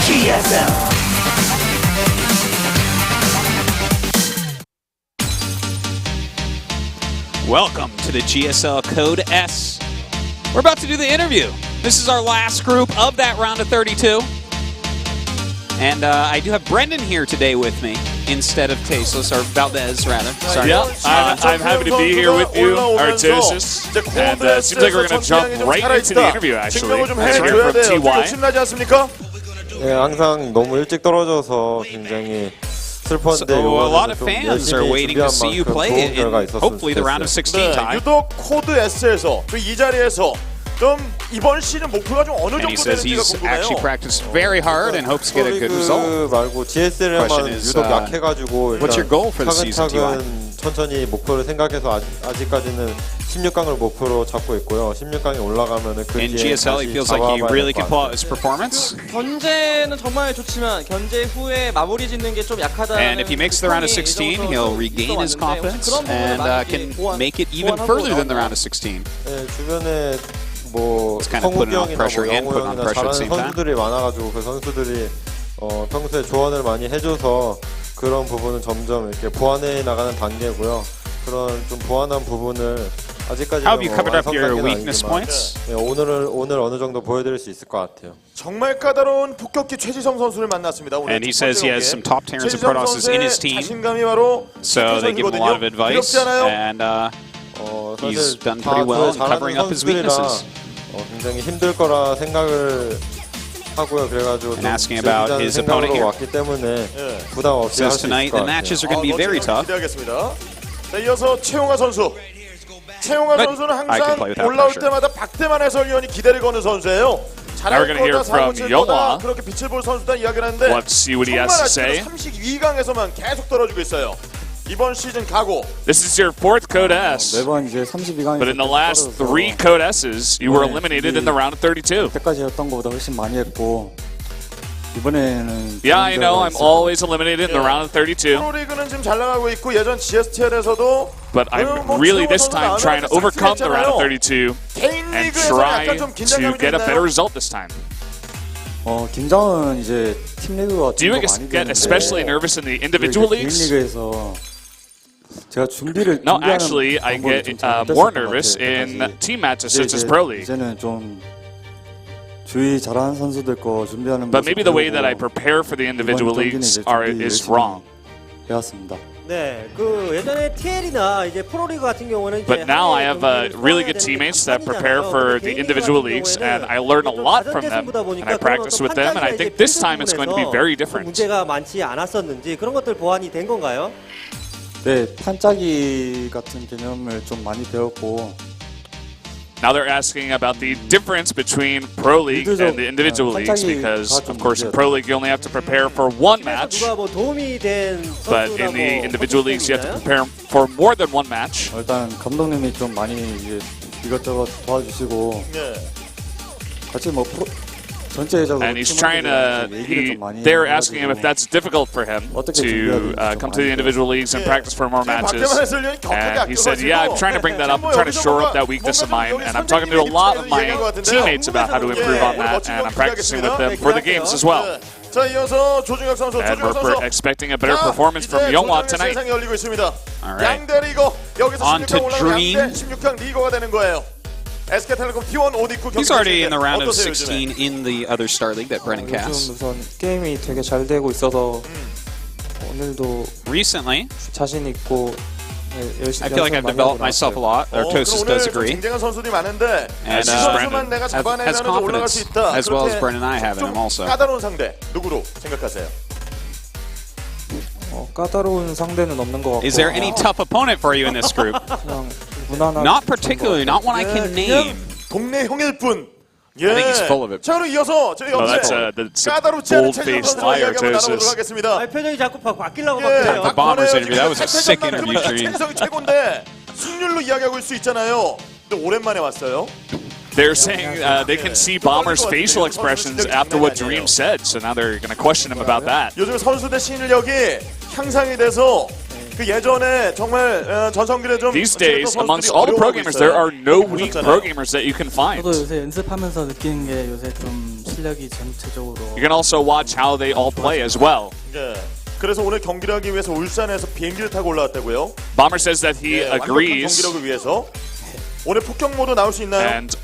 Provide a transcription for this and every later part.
GSL. Welcome to the GSL Code S. We're about to do the interview. This is our last group of that round of 32. And I do have Brendan here today with me instead of Tasteless, or Valdez rather. Sorry. Yeah, I'm happy to be here with you, Artosis. And it seems like we're going to jump right into the interview, actually. As you're here from TY. 네, 항상 너무 일찍 떨어져서 굉장히 슬펐는데 So a lot of fans are waiting to see you play in hopefully the round of 16 time. 유독 코드 S에서 또 이 자리에서 좀 이번 시즌 목표가 좀 어느 And he 정도 says 되는지가 he's 궁금해요. actually practiced very hard and hopes to get a good result. 말고 GSL에만 Question is, 유독 약해가지고 what's your goal for the season, 차근차근 천천히 목표를 생각해서 아직까지는 16강을 목표로 잡고 있고요. 16강에 올라가면은 그 In 뒤에 GSL, he feels like he really can pull out his performance. 견제는 정말 좋지만 견제 후에 마무리 짓는 게 좀 약하다는. And if he makes the round of 16, he'll regain his confidence and can make it even further than the round of 16. 네, 주변에 뭐 kind of putting on 성욱형이나 pressure 뭐 and putting on 영호 pressure at the 형이나 same 잘하는 time. 선수들이 많아가지고 그 선수들이 평소에 조언을 많이 해줘서 그런 부분은 점점 이렇게 보완해 나가는 단계고요. 그런 좀 보완한 부분을 아직까지는 How have you covered up 완성 your 단계는 weakness 아니지만 points? 네, 오늘 어느 정도 보여드릴 수 있을 것 같아요. 정말 까다로운 폭격기 최지성 선수를 만났습니다. 오늘 And he says he has some top tiers of Protosses in his team. 자신감이 바로 So they give him a lot of advice, and he's done pretty well in covering up his weaknesses. 굉장히 힘들 거라 생각을 하고요. 그래가지고 And asking about his opponent here. 왔기 때문에 부담 없이 할 Says 수 있을 tonight 것 the 같아요. matches are going to be very tough. 기대하겠습니다. 자, 이어서 최용화 선수. 최용화 But 선수는 I can 항상 play without 올라올 pressure. 때마다 박태만 해설위원이 기대를 거는 선수예요. Now we're 잘할 gonna hear 거다, from 사고칠 거다, 영화. 그렇게 빛을 볼 선수다 이야기를 하는데 Let's see what he has to say. 32강에서만 계속 떨어지고 있어요. 이번 시즌 각오. This is your fourth Code S. 매번 이제 32강에서 But in the last 3 Code S's, you were eliminated in the round of 32. 그때까지 했던 것보다 훨씬 많이 했고 이번에는 Yeah, I know. I'm always eliminated in the round of 32. 프로리그는 지금 잘 나가고 있고 예전 GSL에서도 But I'm really this time trying to overcome the round of 32 개인 and 리그에서 try 약간 좀 to 긴장감이 get a better 있나요? result this time. 긴장은 이제 팀 리그가 Do you 좀 더 많이 get 되는데 especially nervous in the individual 개인 leagues? 리그에서 제가 준비를 No, 준비하는 actually, I 방법이 get 좀 잘못됐었던 more 것 nervous 같아요. in 그래서 team matches 이제 such as Pro League. 이제는 좀 주위 잘하는 선수들 거 준비하는 But maybe the way that I 모습 prepare for the individual 이번 경기는 leagues 이제 준비 is 열심히 wrong. 해왔습니다. 네, 그 예전에 TL이나 이제 프로리그 같은 경우는 But now I have really good teammates that prepare for the individual leagues, and I learn a lot from them, and I practice with them, and I think this time it's going to be very different. 문제가 많지 않았었는지 그런 것들 보완이 된 건가요? 네, 판짜기 같은 개념을 좀 많이 배웠고 Now they're asking about the difference between Pro League and the individual leagues, because of course in Pro League you only have to prepare for one match, 누가 뭐 도움이 된 but in the individual leagues you have to prepare for more than one match. 일단 감독님이 좀 많이 이제 이것저것 도와주시고 같이 뭐 전체적으로 And he's trying to, they're asking him if that's difficult for him to come to the individual leagues and practice for more matches. And he said, yeah, I'm trying to bring that up, I'm trying to shore up that weakness of mine, and I'm talking to a lot of my teammates about how to improve on that, and I'm practicing with them for the games as well. 자, 이어서 조중혁 선수, And 조중혁 we're 선수. expecting a better performance from Youngwa tonight. 세상이 열리고 있습니다. All right. 양대 리거 여기서 On to 16강 올라가면 Dream. 양대 16강 리거가 되는 거예요. SK텔레콤 T1 옷 입고 He's already in the round of 어떠세요, 16 in the other Star League that Brennan casts. 우선 게임이 되게 잘 되고 있어서 오늘도 Recently, 자신 있고 I feel like I've developed myself a lot. Artosis does agree. 쟁쟁한 선수들이 많은데 And 이 선수만 내가 has 잡아내면 올라갈 수 confidence, 있다. as well as 그렇게 Brennan and I have in him 좀 also. 까다로운 상대 누구로 생각하세요? 까다로운 상대는 없는 것 같고 Is there any tough opponent for you in this group? 그냥 무난한 Not particularly, not one I can name. 동네 형일 뿐. 예. I think he's full of it. 자, 그럼 이어서 저희 Oh, 옆에 that's a 까다롭지 않은 최지성 bold-faced 선수와 liar, 이야기 한번 나눠보도록 Tosis. 하겠습니다. 아니, 표정이 자꾸 바뀌려고 예, 바뀌어요. The Bombers interview, that was a 박건혜요. sick 지금 interview stream. 최지성이 최고인데 승률로 이야기하고 있을 수 있잖아요. 근데 오랜만에 왔어요. They're saying they can see Bomber's facial expressions after what Dream said, so now they're going to question him about that. 요즘 선수들 실력이 향상이 돼서 그 예전에 정말 전성기를 좀 These days, amongst all the pro gamers, there are no weak pro gamers that you can find. 저도 요새 연습하면서 느끼는 게 요새 좀 실력이 전체적으로. You can also watch how they all play as well. 예. 그래서 오늘 경기를 하기 위해서 울산에서 비행기를 타고 올라왔다고요. Bomber says that he agrees. 경기력을 위해서 오늘 폭격 모드 나올 수 있나요? And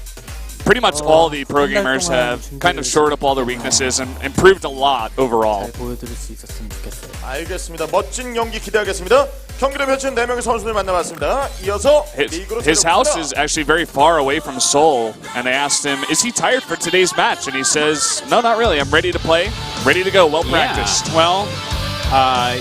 pretty much all the pro gamers have kind of shored up all their weaknesses and improved a lot overall. 잘 보여드릴 수 있었으면 좋겠어요. 알겠습니다. 멋진 경기 기대하겠습니다. 경기를 펼친 4명의 선수들 만나봤습니다. 이어서 리그로 His house is actually very far away from Seoul, and they asked him, is he tired for today's match? And he says, no, not really. I'm ready to play, ready to go, well practiced. Well,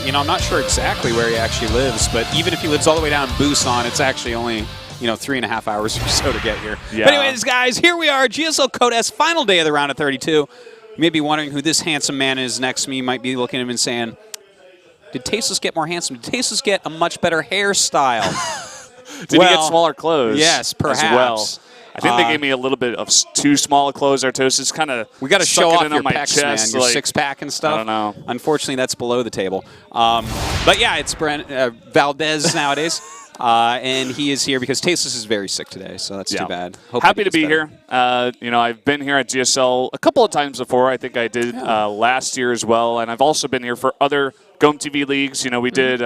you know, I'm not sure exactly where he actually lives, but even if he lives all the way down in Busan, it's actually only 3.5 hours or so to get here. Yeah. But anyways, guys, here we are, GSL Code S, final day of the round of 32. You may be wondering who this handsome man is next to me. You might be looking at him and saying, did Tasteless get more handsome? Did Tasteless get a much better hairstyle? Did he get smaller clothes? Yes, perhaps. As well. I think they gave me a little bit of too small clothes. Artosis kind of we got to show off your my pecs, chest, man, your like, six-pack and stuff. I don't know. Unfortunately, that's below the table. But yeah, it's Valdez nowadays. And he is here because Tasteless is very sick today, so that's too bad. Hope Happy to be here. You know, I've been here at GSL a couple of times before. I think I did last year as well, and I've also been here for other GOMTV leagues. You know, we did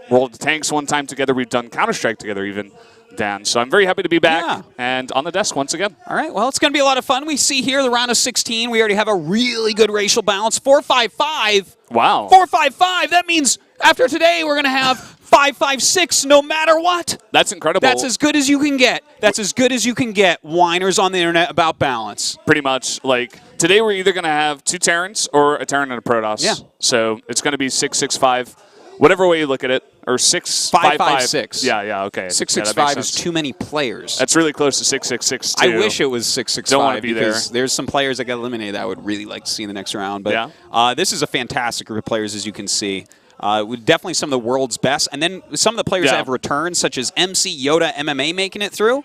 World of Tanks one time together. We've done Counter-Strike together even, Dan. So I'm very happy to be back and on the desk once again. All right, well, it's going to be a lot of fun. We see here the round of 16. We already have a really good racial balance. 4-5-5. Wow. 4-5-5. That means after today we're going to have 5-5-6 no matter what. That's incredible. That's as good as you can get. That's as good as you can get. Whiners on the internet about balance. Pretty much. Like, today we're either going to have 2 Terrans or a Terran and a Protoss. Yeah. So it's going to be 6-6-5. Whatever way you look at it. Or 6-5-5. Yeah, okay. 6-6-5 is too many players. That's really close to 6-6-6 I wish it was 6-6-5. Don't want to be because there. There's some players that got eliminated that I would really like to see in the next round. But this is a fantastic group of players, as you can see. Definitely some of the world's best. And then some of the players that have returned, such as MC, Yoda, MMA making it through.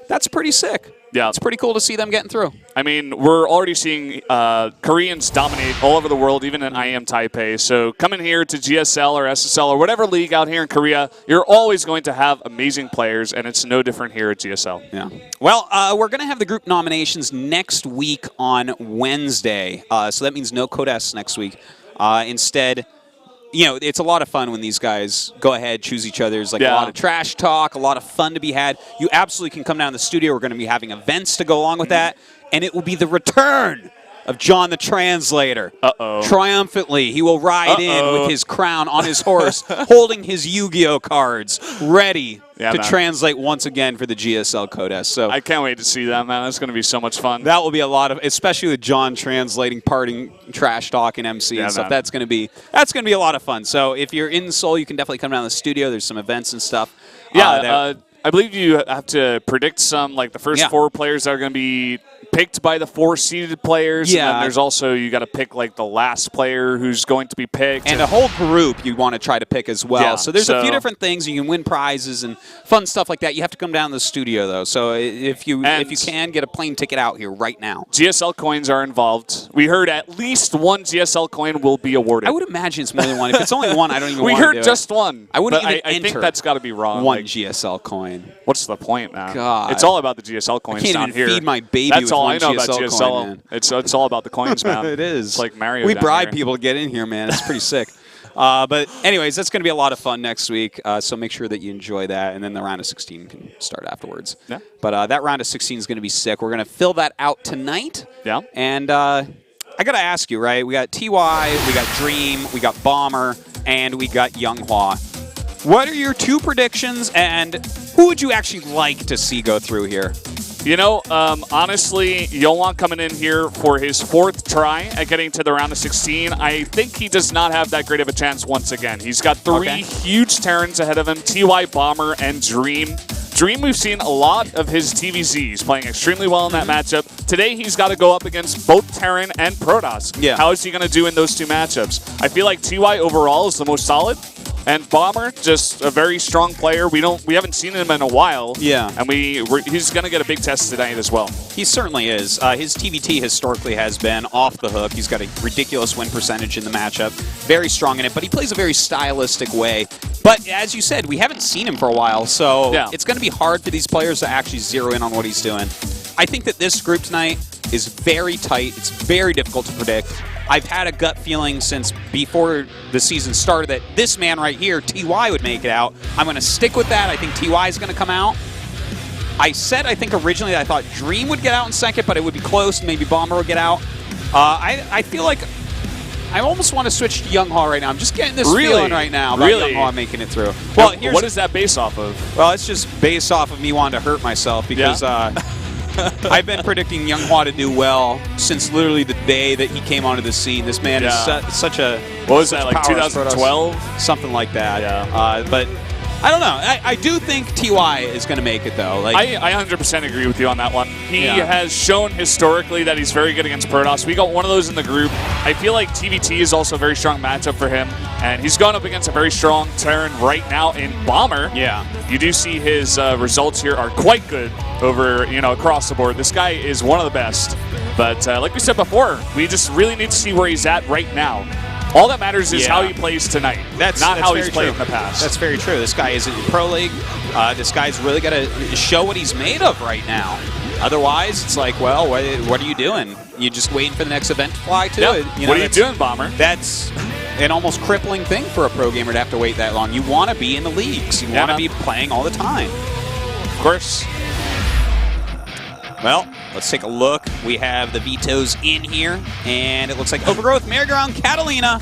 That's pretty sick. Yeah. It's pretty cool to see them getting through. I mean, we're already seeing Koreans dominate all over the world, even in IM Taipei. So coming here to GSL or SSL or whatever league out here in Korea, you're always going to have amazing players, and it's no different here at GSL. Yeah. Well, we're going to have the group nominations next week on Wednesday. So that means no Code S next week. Instead, you know, it's a lot of fun when these guys go ahead, choose each other. There's like a lot of trash talk, a lot of fun to be had. You absolutely can come down to the studio. We're going to be having events to go along with that. And it will be the return of John the Translator. Triumphantly, he will ride in with his crown on his horse, holding his Yu-Gi-Oh cards, ready to translate once again for the GSL Code S. So I can't wait to see that, man. That's going to be so much fun. That will be a lot of, especially with John translating, parting, trash talk, and MC and stuff. That's going to be a lot of fun. So if you're in Seoul, you can definitely come down to the studio. There's some events and stuff. Yeah, I believe you have to predict some, like the first 4 players that are going to be picked by the 4 seeded players. Yeah. And then there's also, you got to pick like the last player who's going to be picked. And the whole group you want to try to pick as well. Yeah, so there's a few different things. You can win prizes and fun stuff like that. You have to come down to the studio though. So if you can, get a plane ticket out here right now. GSL coins are involved. We heard at least 1 GSL coin will be awarded. I would imagine it's more than 1. If it's only 1, I don't even we want to do heard just 1. I wouldn't even I think that's got to be wrong. 1 GSL coin. What's the point, man? God. It's all about the GSL coins I can't down even here. feed my baby That's with all 1 I know GSL about GSL. coin, man. It's all about the coins, man. It is. It's like Mario. We down bribe here. people to get in here, man. It's pretty sick. But anyways, that's going to be a lot of fun next week. So make sure that you enjoy that, and then the round of 16 can start afterwards. Yeah. But that round of 16 is going to be sick. We're going to fill that out tonight. Yeah. And I got to ask you, right? We got TY, we got Dream, we got Bomber, and we got Younghwa. What are your 2 predictions, and who would you actually like to see go through here? You know, honestly, Yolan coming in here for his 4th try at getting to the round of 16, I think he does not have that great of a chance once again. He's got 3 huge Terrans ahead of him, TY, Bomber, and Dream. Dream, we've seen a lot of his TvZs playing extremely well in that matchup. Today, he's got to go up against both Terran and Protoss. Yeah. How is he going to do in those 2 matchups? I feel like TY overall is the most solid. And Bomber, just a very strong player. We haven't seen him in a while. Yeah. And he's going to get a big test tonight as well. He certainly is. His TvT historically has been off the hook. He's got a ridiculous win percentage in the matchup. Very strong in it, but he plays a very stylistic way. But as you said, we haven't seen him for a while, so it's going to be hard for these players to actually zero in on what he's doing. I think that this group tonight, is very tight. It's very difficult to predict. I've had a gut feeling since before the season started that this man right here, TY, would make it out. I'm going to stick with that. I think TY is going to come out. I said, I think originally I thought Dream would get out in second, but it would be close. Maybe Bomber would get out. I feel like I almost want to switch to Younghwa right now. I'm just getting this feeling right now about Younghwa making it through. Well, what is that based off of? Well, it's just based off of me wanting to hurt myself because I've been predicting Younghwa to do well since literally the day that he came onto the scene. This man is such a what was that, like 2012? Something like that. Yeah. But I don't know. I do think TY is going to make it, though. Like, I 100% agree with you on that one. He has shown historically that he's very good against Protoss. We got one of those in the group. I feel like TvT is also a very strong matchup for him, and he's gone up against a very strong Terran right now in Bomber. Yeah. You do see his results here are quite good over, across the board. This guy is one of the best. But like we said before, we just really need to see where he's at right now. All that matters is how he plays tonight, not how he's played in the past. That's very true. This guy isn't in Pro League. This guy's really got to show what he's made of right now. Otherwise, it's like, well, what are you doing? You just waiting for the next event to fly to? Yep. What are you doing, Bomber? That's an almost crippling thing for a pro gamer to have to wait that long. You want to be in the leagues. You want to be playing all the time. Of course. Well, let's take a look. We have the vetoes in here, and it looks like Overgrowth, Merry-Go-Round, Catalina.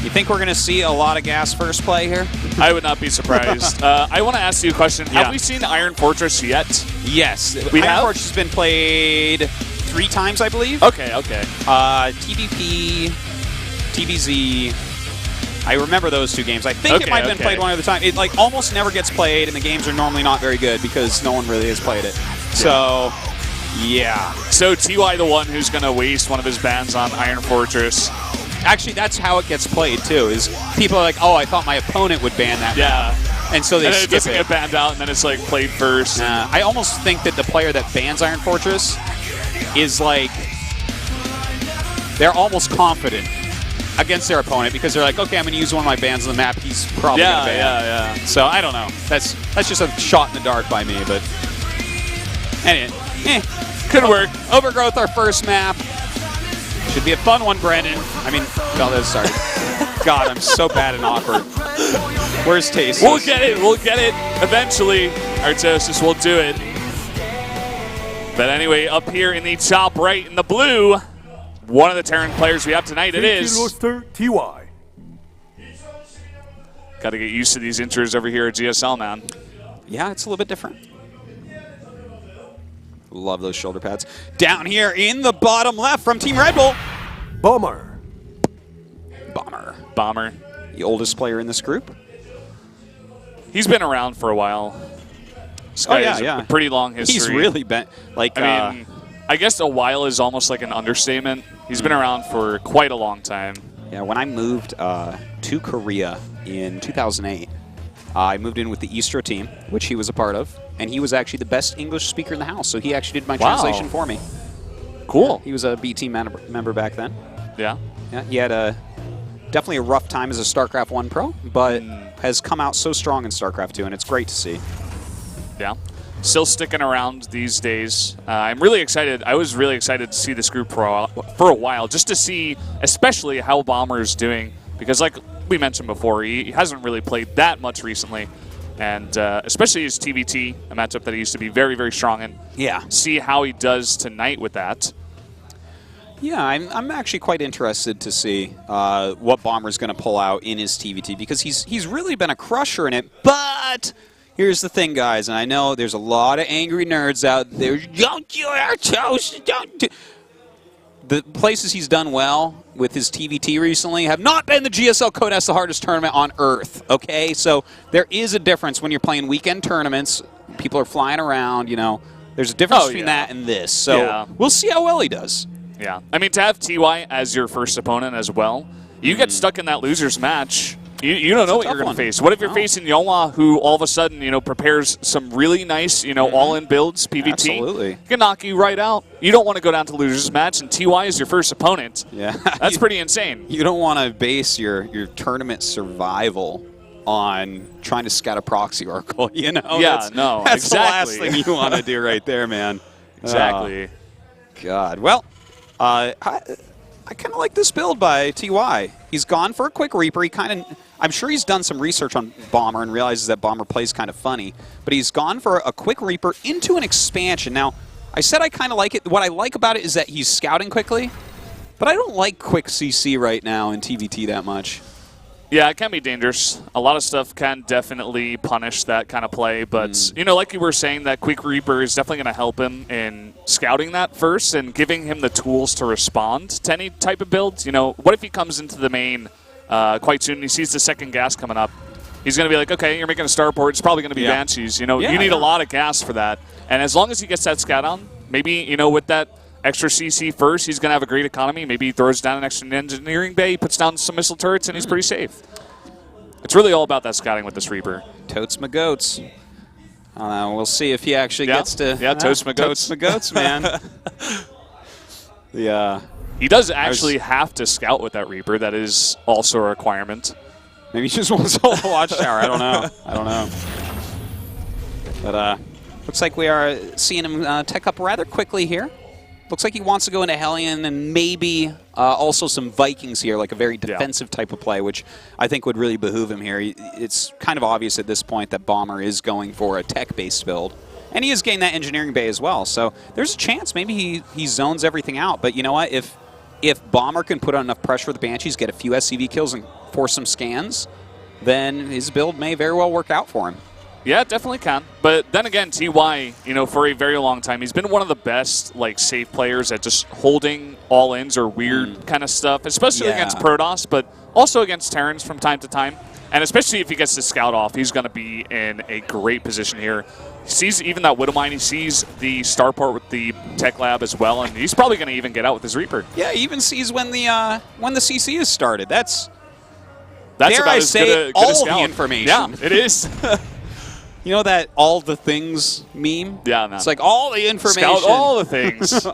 You think we're going to see a lot of gas first play here? I would not be surprised. I want to ask you a question. Have we seen Iron Fortress yet? Yes. Iron Fortress has been played 3 times, I believe. Okay. TvP, TvZ. I remember those 2 games. I think it might have been played one other time. It like almost never gets played, and the games are normally not very good because no one really has played it. So, yeah. So TY the one who's going to waste one of his bans on Iron Fortress. Actually, that's how it gets played, too, is people are like, oh, I thought my opponent would ban that. Yeah. And so they skip it. Doesn't get banned out, and then it's like played first. I almost think that the player that bans Iron Fortress is like, they're almost confident against their opponent because they're like, okay, I'm going to use one of my bans on the map. He's probably going to ban. Yeah. So I don't know. That's just a shot in the dark by me, but anyway, could work. Overgrowth, our first map. Should be a fun one, Brandon. I mean, sorry. God, I'm so bad and awkward. Where's Taste? We'll get it eventually. Artosis will do it. But anyway, up here in the top right in the blue, one of the Terran players we have tonight, it is TY. Got to get used to these intros over here at GSL, man. Yeah, it's a little bit different. Love those shoulder pads. Down here in the bottom left from Team Red Bull. Bomber. The oldest player in this group. He's been around for a while. This guy has a pretty long history. He's really been, like... I mean, I guess a while is almost like an understatement. He's been around for quite a long time. Yeah, when I moved to Korea in 2008, I moved in with the Eastro team, which he was a part of, and he was actually the best English speaker in the house, so he actually did my translation for me. Cool. He was a B team member back then. Yeah. Yeah, he had definitely a rough time as a StarCraft 1 pro, but has come out so strong in StarCraft 2, and it's great to see. Yeah. Still sticking around these days. I'm really excited. I was really excited to see this group for a while, just to see especially how Bomber's doing, because like we mentioned before, he hasn't really played that much recently, and especially his TvT, a matchup that he used to be very, very strong in. Yeah. See how he does tonight with that. Yeah, I'm actually quite interested to see what Bomber's going to pull out in his TvT, because he's really been a crusher in it, but... Here's the thing, guys, and I know there's a lot of angry nerds out there. Don't you Artosis, don't do. The places he's done well with his TvT recently have not been the GSL Code S, the hardest tournament on Earth, okay? So there is a difference when you're playing weekend tournaments. People are flying around, you know. There's a difference between that and this. So we'll see how well he does. Yeah. I mean, to have TY as your first opponent as well, you get stuck in that loser's match. You don't know what you're going to face. What if you're facing Younghwa, who all of a sudden, prepares some really nice, all-in builds, PvT? Absolutely. He can knock you right out. You don't want to go down to loser's match, and TY is your first opponent. Yeah. That's pretty insane. You don't want to base your tournament survival on trying to scout a proxy oracle, Yeah, no, that's exactly. the last thing you want to do right there, man. Exactly. God. Well, I kind of like this build by TY. He's gone for a quick Reaper. I'm sure he's done some research on Bomber and realizes that Bomber plays kind of funny. But he's gone for a quick Reaper into an expansion. Now, I said I kind of like it. What I like about it is that he's scouting quickly. But I don't like quick CC right now in TvT that much. Yeah, it can be dangerous. A lot of stuff can definitely punish that kind of play. But, you know, like you were saying, that Quick Reaper is definitely going to help him in scouting that first and giving him the tools to respond to any type of build. You know, what if he comes into the main quite soon and he sees the second gas coming up? He's going to be like, okay, you're making a starport. It's probably going to be Banshees. You know, you need a lot of gas for that. And as long as he gets that scout on, maybe, you know, with that extra CC first, he's going to have a great economy. Maybe he throws down an extra engineering bay, puts down some missile turrets, and he's pretty safe. It's really all about that scouting with this Reaper. Totes my goats. We'll see if he actually gets to... Yeah, totes my goats. Totes my goats, man. Yeah. He does actually have to scout with that Reaper. That is also a requirement. Maybe he just wants to hold the watchtower. I don't know. But looks like we are seeing him tech up rather quickly here. Looks like he wants to go into Hellion and maybe also some Vikings here, like a very defensive type of play, which I think would really behoove him here. It's kind of obvious at this point that Bomber is going for a tech-based build. And he is getting that engineering bay as well. So there's a chance maybe he zones everything out. But you know what? If Bomber can put on enough pressure with the Banshees, get a few SCV kills, and force some scans, then his build may very well work out for him. Yeah, it definitely can. But then again, TY, you know, for a very long time, he's been one of the best, like, safe players at just holding all-ins or weird kind of stuff, especially against Protoss, but also against Terrans from time to time. And especially if he gets the scout off, he's going to be in a great position here. He sees even that Widow Mine. He sees the starport with the tech lab as well, and he's probably going to even get out with his Reaper. Yeah, he even sees when the CC is started. That's about I as say good a all scout. the information. Yeah, it is. You know that all the things meme? Yeah, man. It's like all the information. Scout all the things.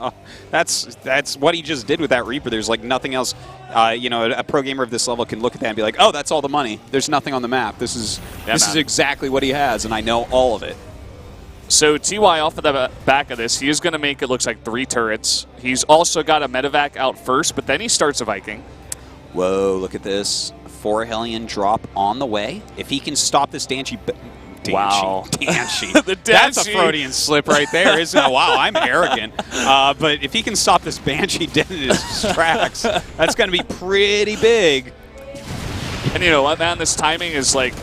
That's what he just did with that Reaper. There's like nothing else. You know, a pro gamer of this level can look at that and be like, oh, that's all the money. There's nothing on the map. This is exactly what he has, and I know all of it. So TY off of the back of this, he is going to make it looks like 3 turrets. He's also got a medevac out first, but then he starts a Viking. Whoa, look at this. 4 Hellion drop on the way. If he can stop this Danshi... Wow. Danshi. That's a Freudian slip right there, isn't it? Wow, I'm arrogant. But if he can stop this Banshee dead in his tracks, that's going to be pretty big. And you know what, man? This timing is, like,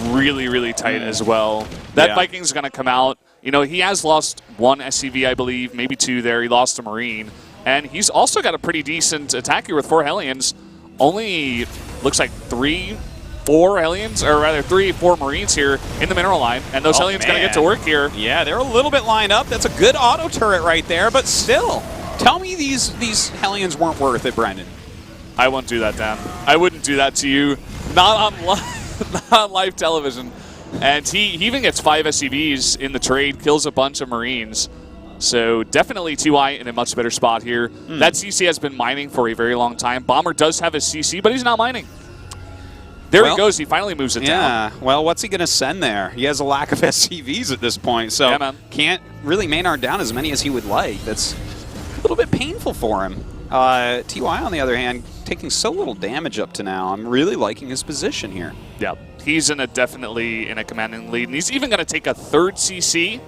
really, really tight as well. That Viking's going to come out. You know, he has lost 1 SCV, I believe, maybe 2 there. He lost a Marine. And he's also got a pretty decent attack here with 4 Hellions. Only looks like 4 Hellions, or rather 4 Marines here in the mineral line, and those Hellions going to get to work here. Yeah, they're a little bit lined up. That's a good auto turret right there, but still, tell me these Hellions weren't worth it, Brendan. I won't do that, Dan. I wouldn't do that to you. Not on live television. And he even gets 5 SCVs in the trade, kills a bunch of Marines. So definitely TY in a much better spot here. That CC has been mining for a very long time. Bomber does have a CC, but he's not mining. There he goes. He finally moves it down. Yeah. Well, what's he going to send there? He has a lack of SCVs at this point, so can't really Maynard down as many as he would like. That's a little bit painful for him. TY, on the other hand, taking so little damage up to now. I'm really liking his position here. Yeah. He's definitely in a commanding lead, and he's even going to take a 3rd CC.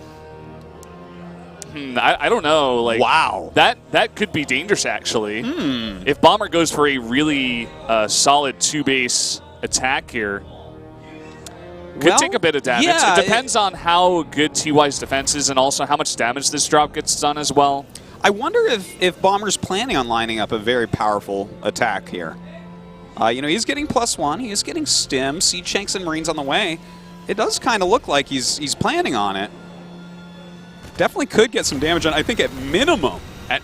I don't know. Like, wow. That could be dangerous, actually. If Bomber goes for a really solid 2-base attack here, could take a bit of damage. Yeah, it depends on how good TY's defense is and also how much damage this drop gets done as well. I wonder if Bomber's planning on lining up a very powerful attack here. You know, he's getting +1. He is getting stim, siege tanks, and Marines on the way. It does kind of look like he's planning on it. Definitely could get some damage on. I think at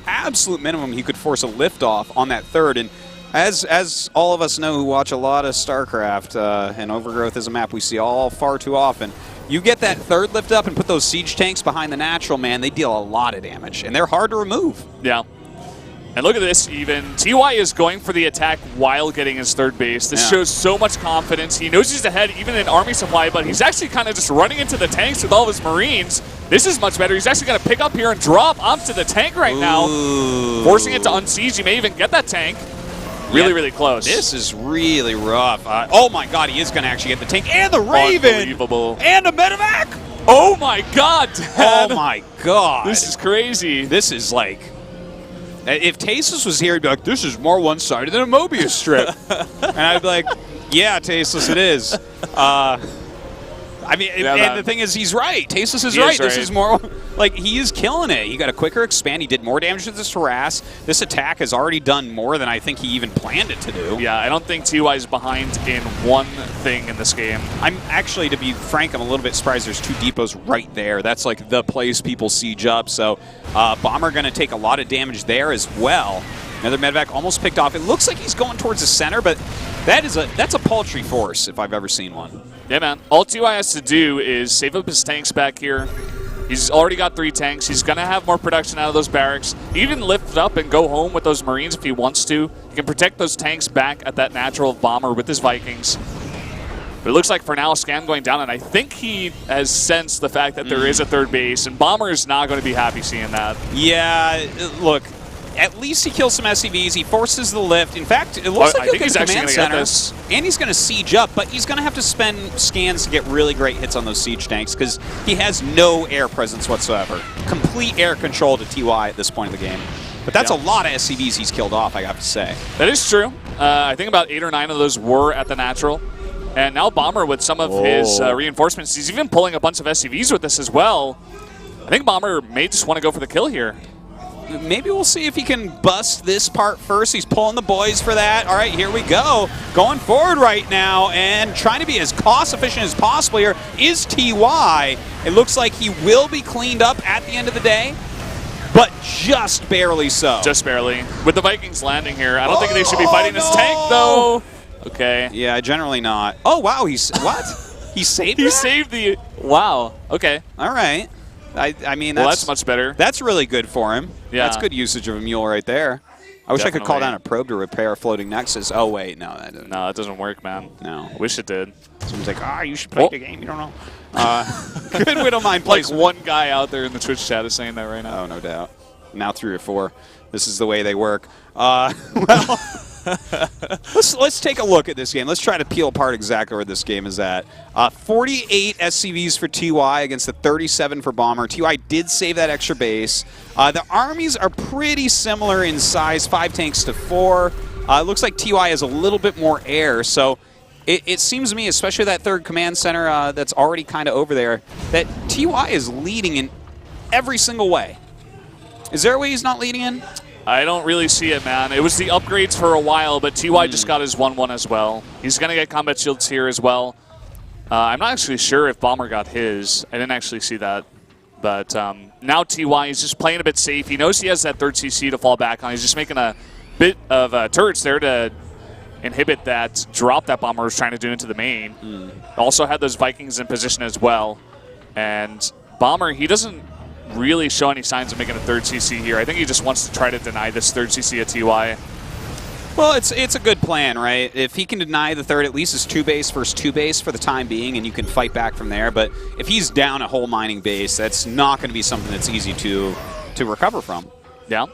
absolute minimum, he could force a liftoff on that 3rd. And as all of us know who watch a lot of StarCraft, and Overgrowth is a map we see all far too often, you get that 3rd lift up and put those siege tanks behind the natural, man, they deal a lot of damage. And they're hard to remove. Yeah. And look at this even. TY is going for the attack while getting his 3rd base. This shows so much confidence. He knows he's ahead even in army supply, but he's actually kind of just running into the tanks with all of his Marines. This is much better. He's actually going to pick up here and drop onto the tank right now, forcing it to unsiege. He may even get that tank. Really, really close. This is really rough. Oh my God, he is going to actually get the tank and the Raven. Unbelievable. And a medevac. Oh my God, Dad. Oh my God. This is crazy. This is like, if Tasteless was here, he'd be like, this is more one-sided than a Mobius strip. And I'd be like, yeah, Tasteless, it is. I mean, and the thing is, he's right. Tasteless is right. This is more, like, he is killing it. He got a quicker expand. He did more damage with this harass. This attack has already done more than I think he even planned it to do. Yeah, I don't think TY is behind in one thing in this game. I'm actually, to be frank, I'm a little bit surprised there's 2 depots right there. That's like the place people siege up. So Bomber going to take a lot of damage there as well. Another medevac almost picked off. It looks like he's going towards the center, but that's a paltry force if I've ever seen one. Yeah, man. All TY has to do is save up his tanks back here. He's already got 3 tanks. He's going to have more production out of those barracks. He can lift up and go home with those Marines if he wants to. He can protect those tanks back at that natural Bomber with his Vikings. But it looks like for now, Scam going down, and I think he has sensed the fact that there is a 3rd base, and Bomber is not going to be happy seeing that. Yeah, look. At least he kills some SCVs. He forces the lift. In fact, it looks like he'll get the command center. And he's going to siege up, but he's going to have to spend scans to get really great hits on those siege tanks because he has no air presence whatsoever. Complete air control to TY at this point of the game. But that's a lot of SCVs he's killed off, I have to say. That is true. I think about 8 or 9 of those were at the natural. And now Bomber with some of his reinforcements. He's even pulling a bunch of SCVs with this as well. I think Bomber may just want to go for the kill here. Maybe we'll see if he can bust this part first. He's pulling the boys for that. All right, here we go. Going forward right now and trying to be as cost efficient as possible here is TY. It looks like he will be cleaned up at the end of the day, but just barely so. Just barely. With the Vikings landing here, I don't think they should be fighting this tank, though. Okay. Yeah, generally not. Oh, wow. He's what? He saved He saved the... Wow. Okay. All right. I mean, that's much better. That's really good for him. Yeah. That's good usage of a mule right there. I wish I could call down a probe to repair a floating nexus. Oh, wait. No, that doesn't. No, that doesn't work, man. No. Wish it did. Someone's like, you should play the game. You don't know. Good Widow Mine plays. Like one guy out there in the Twitch chat is saying that right now. Oh, no doubt. Now 3 or 4. This is the way they work. Well, let's take a look at this game. Let's try to peel apart exactly where this game is at. 48 SCVs for TY against the 37 for Bomber. TY did save that extra base. The armies are pretty similar in size, 5 tanks to 4. It looks like TY has a little bit more air, so it seems to me, especially that 3rd command center that's already kind of over there, that TY is leading in every single way. Is there a way he's not leading in? I don't really see it, man. It was the upgrades for a while, but TY just got his 1-1 as well. He's going to get combat shields here as well. I'm not actually sure if Bomber got his. I didn't actually see that. But now TY is just playing a bit safe. He knows he has that 3rd CC to fall back on. He's just making a bit of turrets there to inhibit that drop that Bomber was trying to do into the main. Also had those Vikings in position as well. And Bomber, he doesn't really show any signs of making a 3rd CC here. I think he just wants to try to deny this 3rd CC at TY. Well, it's a good plan, right? If he can deny the 3rd, at least it's 2 base versus 2 base for the time being, and you can fight back from there. But if he's down a whole mining base, that's not going to be something that's easy to recover from. Yeah.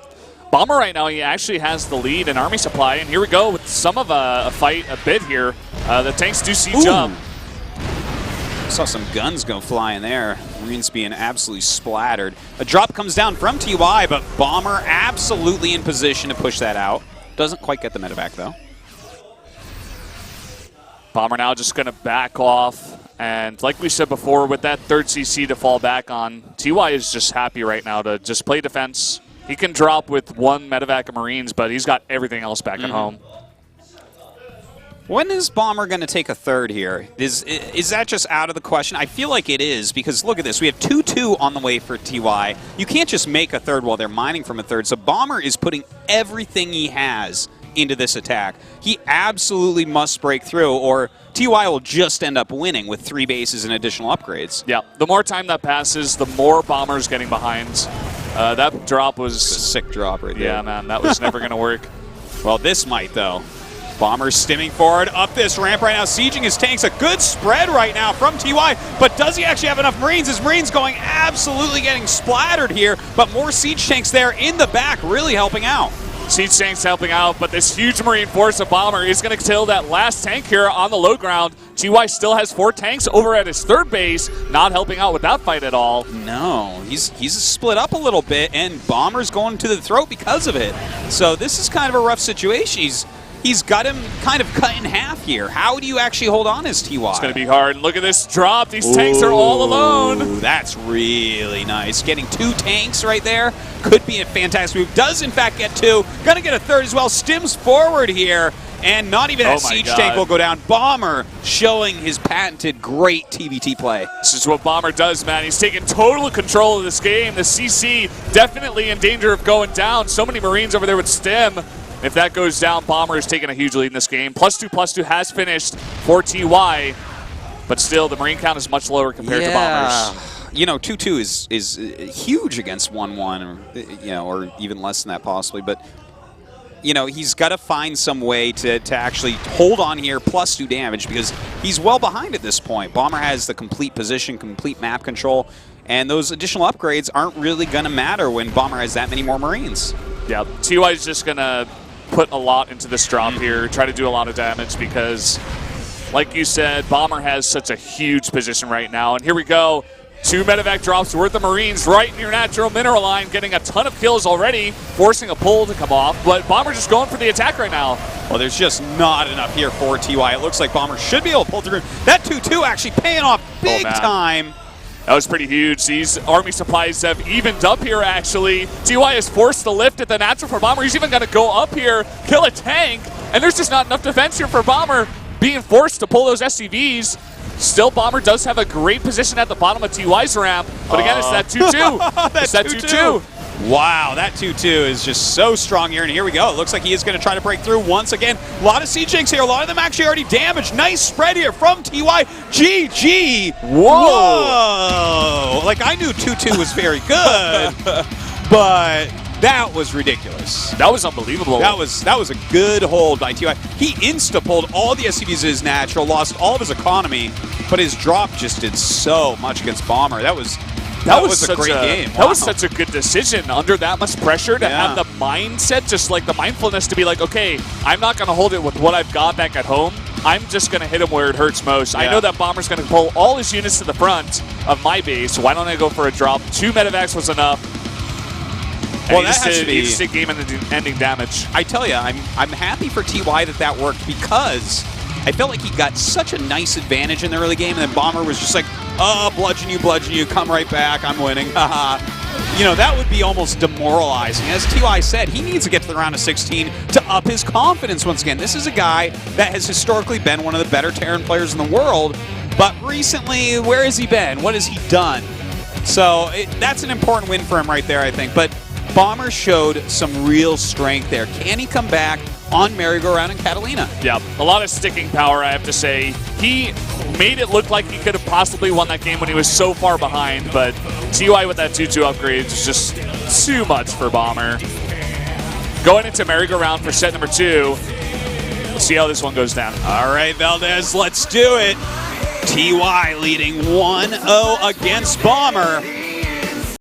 Bomber right now, he actually has the lead in army supply, and here we go with some of a fight a bit here. The tanks do siege up. Saw some guns go flying there. Marines being absolutely splattered. A drop comes down from TY, but Bomber absolutely in position to push that out. Doesn't quite get the medevac, though. Bomber now just going to back off. And like we said before, with that 3rd CC to fall back on, TY is just happy right now to just play defense. He can drop with 1 medevac of Marines, but he's got everything else back at home. When is Bomber going to take a 3rd here? Is that just out of the question? I feel like it is, because look at this. We have 2-2 on the way for TY. You can't just make a 3rd while they're mining from a 3rd. So Bomber is putting everything he has into this attack. He absolutely must break through, or TY will just end up winning with 3 bases and additional upgrades. Yeah, the more time that passes, the more Bomber's getting behind. That drop was... a sick drop right there. Yeah, man, that was never going to work. Well, this might, though. Bomber stimming forward up this ramp right now, sieging his tanks. A good spread right now from TY, but does he actually have enough Marines? His Marines going absolutely getting splattered here, but more siege tanks there in the back really helping out. Siege tanks helping out, but this huge Marine force of Bomber is going to kill that last tank here on the low ground. TY still has 4 tanks over at his third base, not helping out with that fight at all. No, he's split up a little bit, and Bomber's going to the throat because of it. So this is kind of a rough situation. He's got him kind of cut in half here. How do you actually hold on as TY? It's going to be hard. Look at this drop. These tanks are all alone. That's really nice. Getting 2 tanks right there could be a fantastic move. Does, in fact, get 2. Going to get a third as well. Stims forward here, and not even that siege tank will go down. Bomber showing his patented great TvT play. This is what Bomber does, man. He's taking total control of this game. The CC definitely in danger of going down. So many Marines over there with Stim. If that goes down, Bomber is taking a huge lead in this game. +2/+2 has finished for TY, but still the Marine count is much lower compared to Bombers. You know, 2-2 is huge against 1-1, or even less than that possibly. But you know, he's got to find some way to actually hold on here +2 damage, because he's well behind at this point. Bomber has the complete position, complete map control, and those additional upgrades aren't really going to matter when Bomber has that many more Marines. Yeah, TY is just going to put a lot into this drop here, try to do a lot of damage, because like you said, Bomber has such a huge position right now. And here we go, 2 medevac drops worth of Marines right in your natural mineral line, getting a ton of kills already, forcing a pull to come off, but Bomber just going for the attack right now. Well, there's just not enough here for TY. It looks like Bomber should be able to pull through. That 2-2 actually paying off big time. That was pretty huge. These army supplies have evened up here, actually. TY is forced to lift at the natural for Bomber. He's even going to go up here, kill a tank, and there's just not enough defense here for Bomber, being forced to pull those SCVs. Still, Bomber does have a great position at the bottom of TY's ramp, but again, it's that 2-2. It's that 2-2. Wow, that 2-2 is just so strong here, and here we go. It looks like he is going to try to break through once again. A lot of siege tanks here, a lot of them actually already damaged. Nice spread here from TY. GG. Whoa. Like, I knew 2-2 was very good, but that was ridiculous. That was unbelievable. That was a good hold by TY. He insta-pulled all the SCVs in his natural, lost all of his economy, but his drop just did so much against Bomber. That was a great game. That was such a good decision under that much pressure to have the mindset, just like the mindfulness to be like, okay, I'm not going to hold it with what I've got back at home. I'm just going to hit him where it hurts most. I know that Bomber's going to pull all his units to the front of my base. Why don't I go for a drop? 2 medevacs was enough. And well, he just did game-ending damage. I tell you, I'm happy for TY that worked, because I felt like he got such a nice advantage in the early game, and then Bomber was just like, oh, bludgeon you, come right back, I'm winning, haha. You know, that would be almost demoralizing. As TY said, he needs to get to the round of 16 to up his confidence once again. This is a guy that has historically been one of the better Terran players in the world, but recently, where has he been? What has he done? So that's an important win for him right there, I think. But Bomber showed some real strength there. Can he come back on merry-go-round in Catalina? Yeah, a lot of sticking power, I have to say. He made it look like he could have possibly won that game when he was so far behind, but TY with that 2-2 upgrade is just too much for Bomber. Going into merry-go-round for set number 2. Let's see how this one goes down. All right, Valdez, let's do it. TY leading 1-0 against Bomber.